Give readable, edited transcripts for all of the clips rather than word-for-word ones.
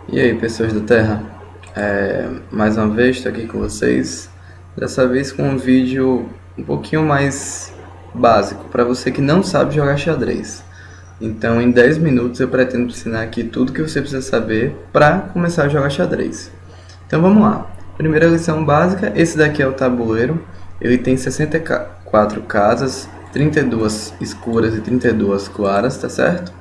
E aí, pessoas da Terra? Mais uma vez estou aqui com vocês, dessa vez com um vídeo um pouquinho mais básico para você que não sabe jogar xadrez. Então, em 10 minutos eu pretendo ensinar aqui tudo que você precisa saber para começar a jogar xadrez. Então, vamos lá. Primeira lição básica, esse daqui é o tabuleiro. Ele tem 64 casas, 32 escuras e 32 claras, tá certo?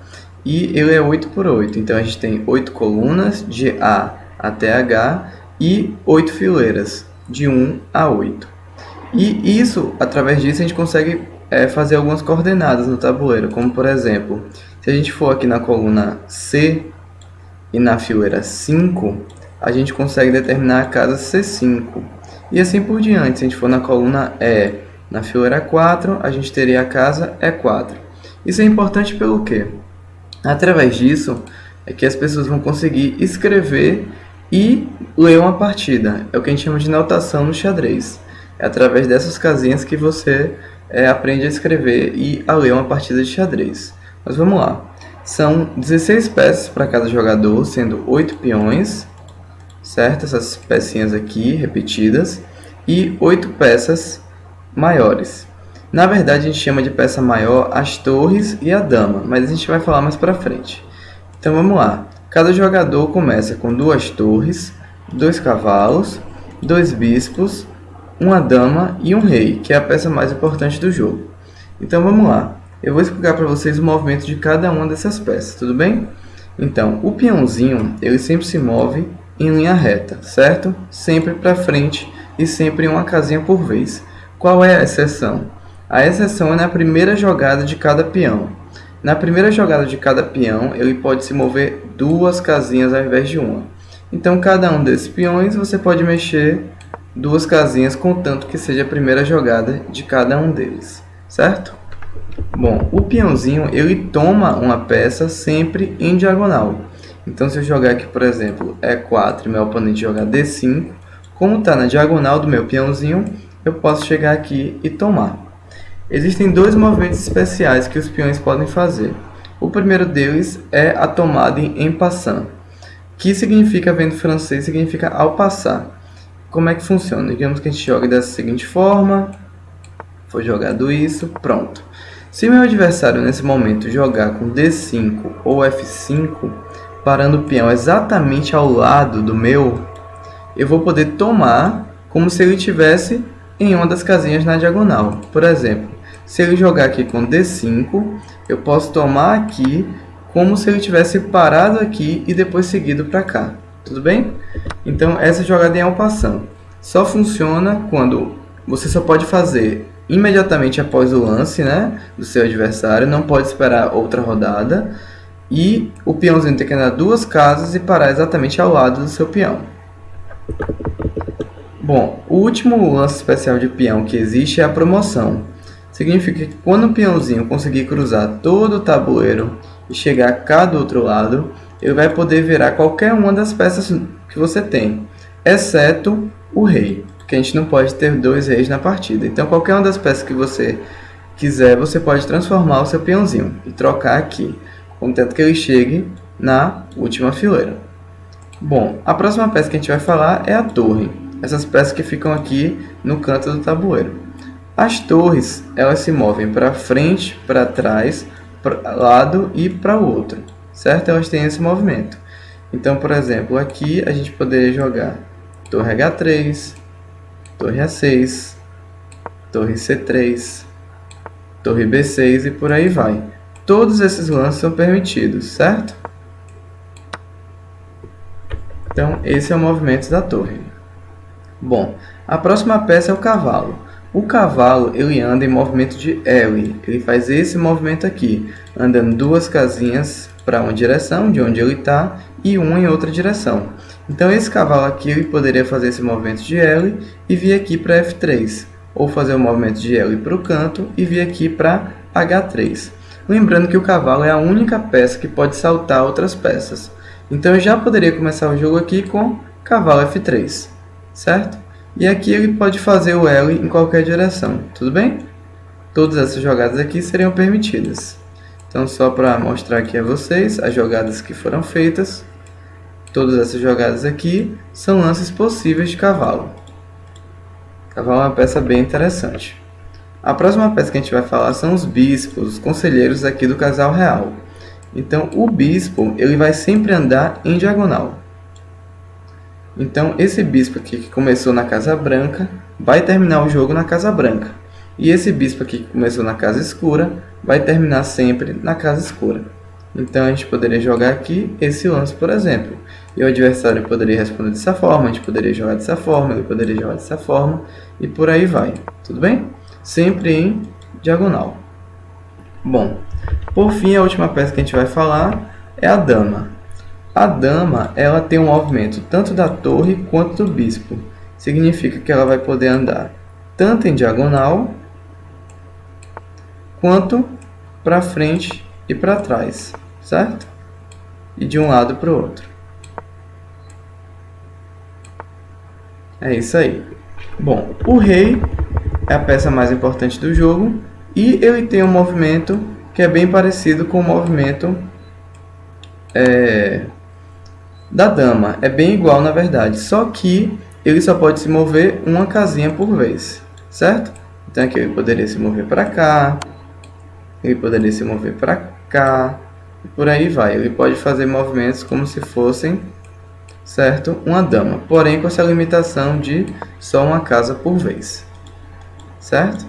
E ele é 8 por 8, então a gente tem 8 colunas de A até H e 8 fileiras de 1 a 8. E isso, através disso, a gente consegue fazer algumas coordenadas no tabuleiro, como por exemplo, se a gente for aqui na coluna C e na fileira 5, a gente consegue determinar a casa C5. E assim por diante, se a gente for na coluna E, na fileira 4, a gente teria a casa E4. Isso é importante pelo quê? Através disso, é que as pessoas vão conseguir escrever e ler uma partida. É o que a gente chama de notação no xadrez. É através dessas casinhas que você aprende a escrever e a ler uma partida de xadrez. Mas vamos lá. São 16 peças para cada jogador, sendo 8 peões, certo? Essas pecinhas aqui repetidas, e 8 peças maiores. Na verdade, a gente chama de peça maior as torres e a dama, mas a gente vai falar mais para frente. Então vamos lá. Cada jogador começa com 2 torres, 2 cavalos, 2 bispos, uma dama e um rei, que é a peça mais importante do jogo. Então vamos lá. Eu vou explicar para vocês o movimento de cada uma dessas peças, tudo bem? Então, o peãozinho, ele sempre se move em linha reta, certo? Sempre para frente e sempre uma casinha por vez. Qual é a exceção? A exceção é na primeira jogada de cada peão. Na primeira jogada de cada peão, ele pode se mover 2 casinhas ao invés de uma. Então, cada um desses peões, você pode mexer 2 casinhas, contanto que seja a primeira jogada de cada um deles, certo? Bom, o peãozinho, ele toma uma peça sempre em diagonal. Então, se eu jogar aqui, por exemplo, E4 e meu oponente jogar D5, como está na diagonal do meu peãozinho, eu posso chegar aqui e tomar. Existem 2 movimentos especiais que os peões podem fazer. O primeiro deles é a tomada em passant, que significa, vem do francês, significa ao passar. Como é que funciona? Digamos que a gente joga dessa seguinte forma, foi jogado isso, pronto. Se meu adversário nesse momento jogar com D5 ou F5, parando o peão exatamente ao lado do meu, eu vou poder tomar como se ele estivesse em uma das casinhas na diagonal. Por exemplo, se ele jogar aqui com D5, eu posso tomar aqui como se ele tivesse parado aqui e depois seguido para cá. Tudo bem? Então, essa jogada é um passant. Só funciona quando você só pode fazer imediatamente após o lance, né, do seu adversário, não pode esperar outra rodada, e o peãozinho tem que andar 2 casas e parar exatamente ao lado do seu peão. Bom, o último lance especial de peão que existe é a promoção. Significa que quando o peãozinho conseguir cruzar todo o tabuleiro e chegar cá do outro lado, ele vai poder virar qualquer uma das peças que você tem, exceto o rei, porque a gente não pode ter 2 reis na partida. Então, qualquer uma das peças que você quiser, você pode transformar o seu peãozinho e trocar aqui, contanto que ele chegue na última fileira. Bom, a próxima peça que a gente vai falar é a torre. Essas peças que ficam aqui no canto do tabuleiro. As torres, elas se movem para frente, para trás, para lado e para o outro, certo? Elas têm esse movimento. Então, por exemplo, aqui a gente poderia jogar torre H3, torre A6, torre C3, torre B6 e por aí vai. Todos esses lances são permitidos, certo? Então, esse é o movimento da torre. Bom, a próxima peça é o cavalo. O cavalo, ele anda em movimento de L. Ele faz esse movimento aqui, andando 2 casinhas para uma direção, de onde ele está, e uma em outra direção. Então, esse cavalo aqui, ele poderia fazer esse movimento de L e vir aqui para F3. Ou fazer o movimento de L para o canto e vir aqui para H3. Lembrando que o cavalo é a única peça que pode saltar outras peças. Então, eu já poderia começar o jogo aqui com cavalo F3, certo? E aqui ele pode fazer o L em qualquer direção, tudo bem? Todas essas jogadas aqui seriam permitidas. Então, só para mostrar aqui a vocês as jogadas que foram feitas. Todas essas jogadas aqui são lances possíveis de cavalo. Cavalo é uma peça bem interessante. A próxima peça que a gente vai falar são os bispos, os conselheiros aqui do casal real. Então, o bispo ele vai sempre andar em diagonal. Então, esse bispo aqui que começou na casa branca vai terminar o jogo na casa branca. E esse bispo aqui que começou na casa escura vai terminar sempre na casa escura. Então, a gente poderia jogar aqui esse lance, por exemplo. E o adversário poderia responder dessa forma, a gente poderia jogar dessa forma, ele poderia jogar dessa forma, e por aí vai. Tudo bem? Sempre em diagonal. Bom, por fim, a última peça que a gente vai falar é a dama. A dama, ela tem um movimento tanto da torre quanto do bispo. Significa que ela vai poder andar tanto em diagonal, quanto para frente e para trás, certo? E de um lado para o outro. É isso aí. Bom, o rei é a peça mais importante do jogo e ele tem um movimento que é bem parecido com o movimento da dama. É bem igual, na verdade, só que ele só pode se mover uma casinha por vez, certo? Então aqui ele poderia se mover para cá, ele poderia se mover para cá, e por aí vai. Ele pode fazer movimentos como se fossem, certo, uma dama, porém com essa limitação de só uma casa por vez, certo?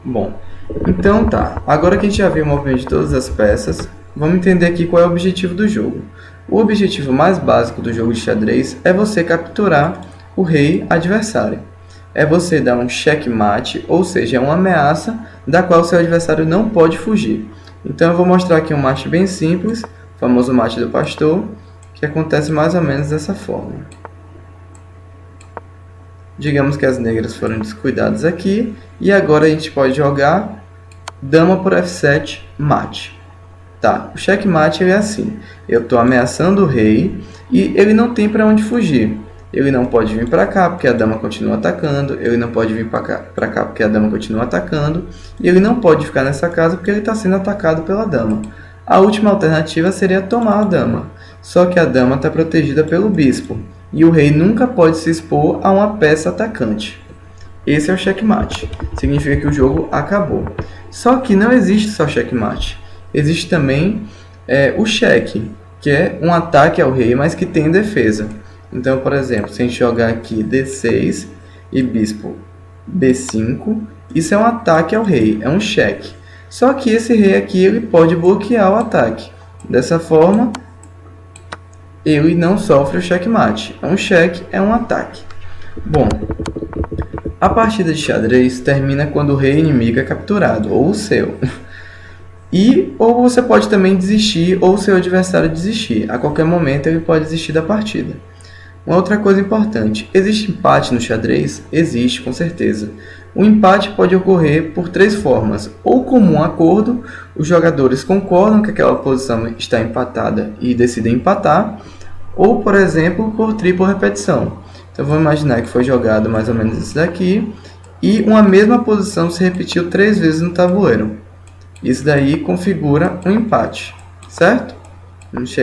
Bom, então tá. Agora que a gente já viu o movimento de todas as peças, vamos entender aqui qual é o objetivo do jogo. O objetivo mais básico do jogo de xadrez é você capturar o rei adversário. É você dar um checkmate, ou seja, é uma ameaça da qual seu adversário não pode fugir. Então eu vou mostrar aqui um mate bem simples, o famoso mate do pastor, que acontece mais ou menos dessa forma. Digamos que as negras foram descuidadas aqui, e agora a gente pode jogar dama por F7, mate. Tá, o checkmate é assim, eu estou ameaçando o rei e ele não tem para onde fugir. Ele não pode vir para cá porque a dama continua atacando, ele não pode vir para cá porque a dama continua atacando, e ele não pode ficar nessa casa porque ele está sendo atacado pela dama. A última alternativa seria tomar a dama, só que a dama está protegida pelo bispo, e o rei nunca pode se expor a uma peça atacante. Esse é o checkmate, significa que o jogo acabou. Só que não existe só checkmate, existe também o cheque, que é um ataque ao rei, mas que tem defesa. Então, por exemplo, se a gente jogar aqui D6 e bispo B5, isso é um ataque ao rei, é um cheque. Só que esse rei aqui ele pode bloquear o ataque. Dessa forma, ele não sofre o checkmate. É um cheque, é um ataque. Bom, a partida de xadrez termina quando o rei inimigo é capturado, ou o seu. Ou você pode também desistir, ou seu adversário desistir. A qualquer momento ele pode desistir da partida. Uma outra coisa importante, existe empate no xadrez? Existe, com certeza. O empate pode ocorrer por três formas. Ou como um acordo, os jogadores concordam que aquela posição está empatada e decidem empatar. Ou, por exemplo, por tripla repetição. Então vamos imaginar que foi jogado mais ou menos isso daqui e uma mesma posição se repetiu 3 vezes no tabuleiro. Isso daí configura um empate, certo? Vamos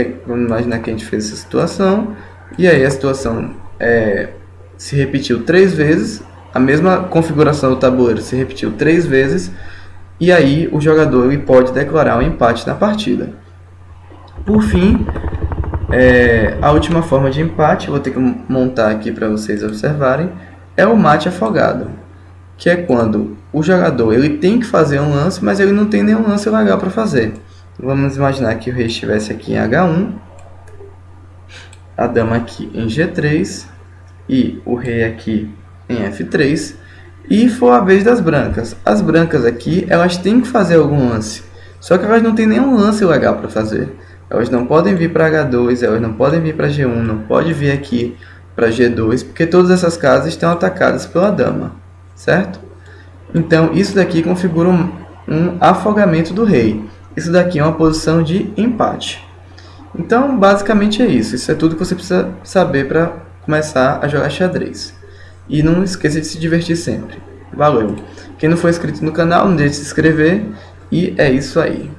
imaginar que a gente fez essa situação e aí a situação se repetiu 3 vezes, a mesma configuração do tabuleiro se repetiu 3 vezes e aí o jogador ele pode declarar um empate na partida. Por fim, a última forma de empate, vou ter que montar aqui para vocês observarem, é o mate afogado, que é quando o jogador ele tem que fazer um lance, mas ele não tem nenhum lance legal para fazer. Vamos imaginar que o rei estivesse aqui em H1, a dama aqui em G3 e o rei aqui em F3, e for a vez das brancas. As brancas aqui, elas têm que fazer algum lance, só que elas não têm nenhum lance legal para fazer. Elas não podem vir para H2, elas não podem vir para G1, não pode vir aqui para G2, porque todas essas casas estão atacadas pela dama, certo? Então, isso daqui configura um afogamento do rei. Isso daqui é uma posição de empate. Então, basicamente é isso. Isso é tudo que você precisa saber para começar a jogar xadrez. E não esqueça de se divertir sempre. Valeu! Quem não for inscrito no canal, não deixe de se inscrever. E é isso aí.